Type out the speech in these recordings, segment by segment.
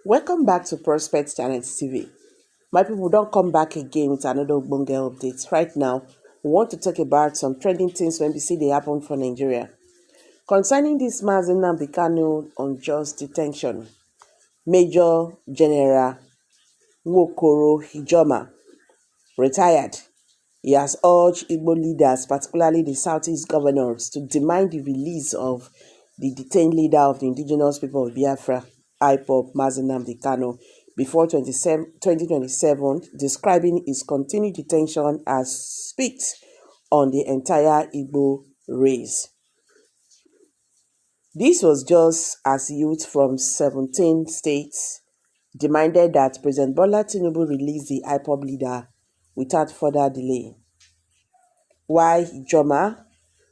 Welcome back to Prospect Channel TV. My people, don't come back again with another Ogbonge update. Right now, we want to talk about some trending things when we see they happen for Nigeria. Concerning this man Nnamdi Kanu unjust detention, Major General Nwokoro Ijioma retired. He has urged Igbo leaders, particularly the Southeast governors, to demand the release of the detained leader of the indigenous people of Biafra, IPOB, Nnamdi Kanu, before 2027, describing his continued detention as spit on the entire Igbo race. This was just as youth from 17 states demanded that President Bola Tinubu release the IPOB leader without further delay. While Ijioma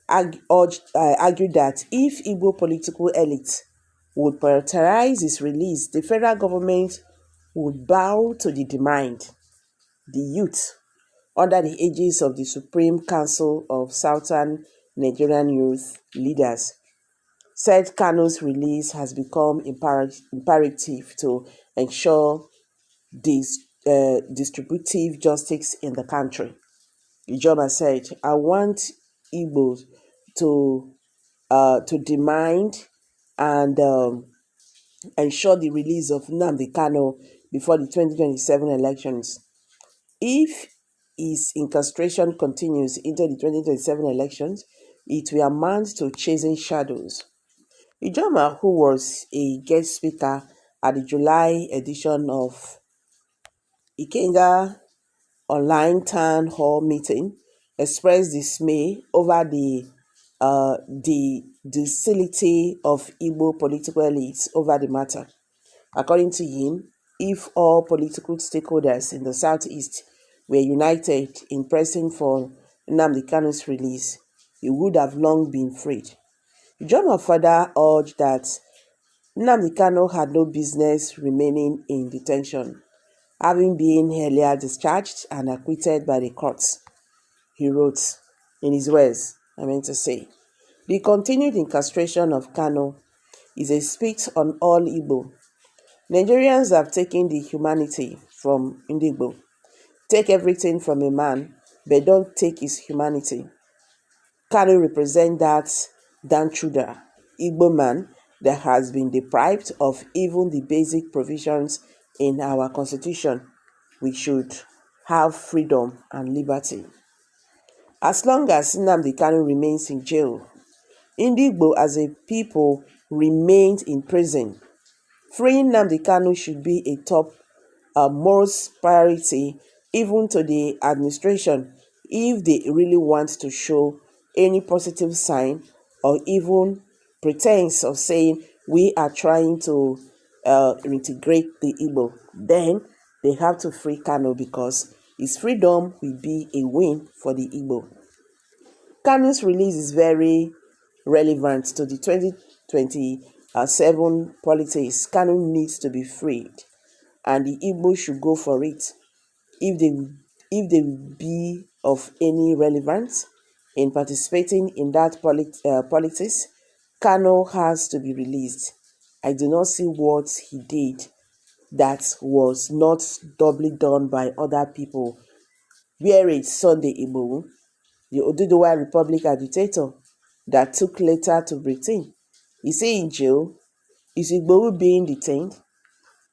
argued that if Igbo political elite would prioritize his release, the federal government would bow to the demand. The youth, under the aegis of the Supreme Council of Southern Nigerian Youth Leaders, said Kanu's release has become imperative to ensure distributive justice in the country. Ijioma said, I want Igbos to demand and ensure the release of Nnamdi Kanu before the 2027 elections. If his incarceration continues into the 2027 elections, it will amount to chasing shadows. Ijioma, who was a guest speaker at the July edition of Ikenga online town hall meeting, expressed dismay over the docility of Igbo political elites over the matter. According to him, if all political stakeholders in the Southeast were united in pressing for Nnamdi Kanu's release, he would have long been freed. Ijioma further urged that Nnamdi Kanu had no business remaining in detention, having been earlier discharged and acquitted by the courts. He wrote, in his words, the continued incarceration of Kanu is a spit on all Igbo. Nigerians have taken the humanity from Igbo. Take everything from a man, but don't take his humanity. Kanu represents that downtrodden Igbo man that has been deprived of even the basic provisions in our constitution. We should have freedom and liberty. As long as Nnamdi Kanu remains in jail, Igbo as a people remains in prison. Freeing Nnamdi Kanu should be a top most priority even to the administration if they really want to show any positive sign or even pretense of saying we are trying to reintegrate the Igbo. Then they have to free Kanu because his freedom will be a win for the Igbo. Kanu's release is very relevant to the 2027 politics. Kanu needs to be freed, and the Igbo should go for it. If they will be of any relevance in participating in that politics, Kanu has to be released. I do not see what he did that was not doubly done by other people. Where is Sunday Igbo, the Oduduwa Republic agitator that took later to Britain? Is he in jail? Is Igbo being detained?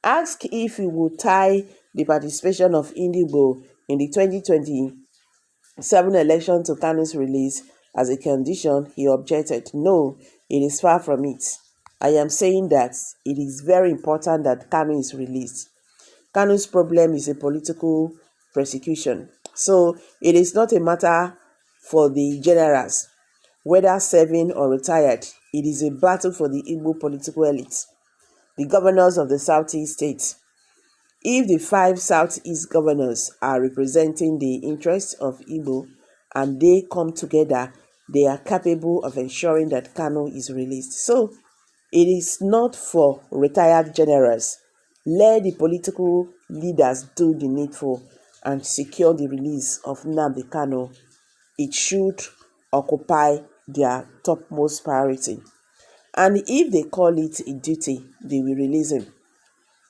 Asked if he would tie the participation of Igbo in the 2027 election to Kanu's release as a condition, he objected, no, it is far from it. I am saying that it is very important that Kanu is released. Kanu's problem is a political persecution. So it is not a matter for the generals, whether serving or retired. It is a battle for the Igbo political elites, the governors of the Southeast states. If the 5 Southeast governors are representing the interests of Igbo and they come together, they are capable of ensuring that Kanu is released. So it is not for retired generals. Let the political leaders do the needful and secure the release of Nnamdi Kanu. It should occupy their topmost priority. And if they call it a duty, they will release him.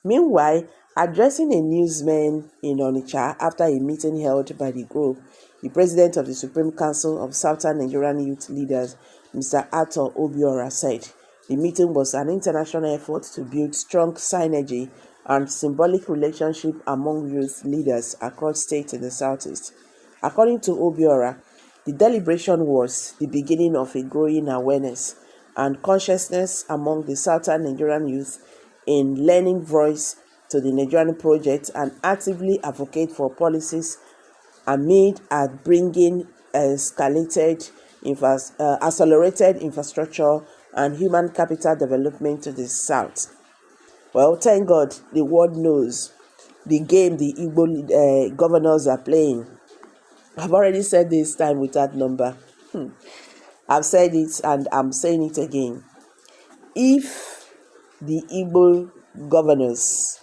Meanwhile, addressing a newsman in Onitsha after a meeting held by the group, the president of the Supreme Council of Southern Nigerian Youth Leaders, Mr. Ato Obiora, said the meeting was an international effort to build strong synergy and symbolic relationship among youth leaders across states in the Southeast. According to Obiora, the deliberation was the beginning of a growing awareness and consciousness among the Southern Nigerian youth in lending voice to the Nigerian project and actively advocate for policies aimed at bringing accelerated infrastructure and human capital development to the South. Well, thank God the world knows the game the Igbo governors are playing. I've already said this time without number. I've said it and I'm saying it again. If the Igbo governors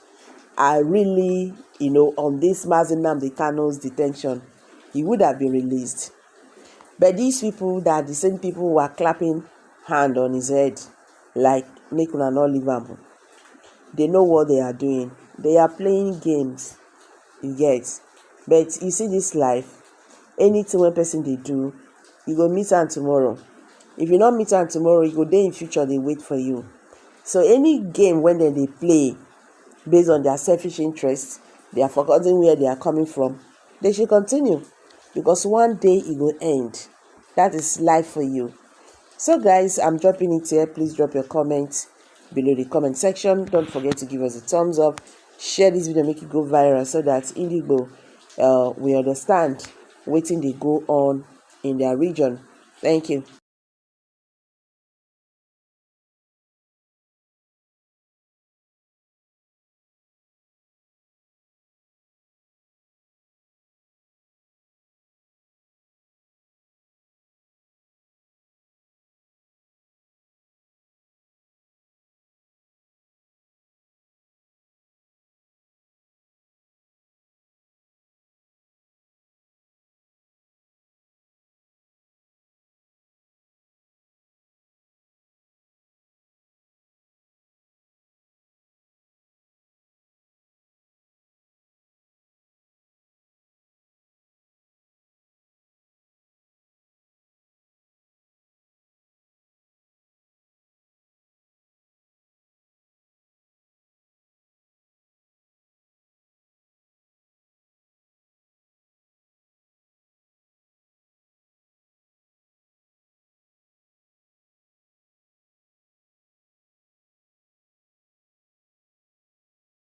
are really, on this Nnamdi Kanu's detention, he would have been released. But these people, that are the same people who are clapping hand on his head, like make una not leave him. They know what they are doing. They are playing games. You get. But you see this life, anything one person they do, you go meet am tomorrow. If you not meet am tomorrow, you go there in future, they wait for you. So any game when they play based on their selfish interests, they are forgetting where they are coming from, they should continue, because one day it will end. That is life for you. So guys, I'm dropping it here. Please drop your comments below the comment section. Don't forget to give us a thumbs up, share this video, make it go viral, so that Indigo we understand wetin dey go on in their region. Thank you.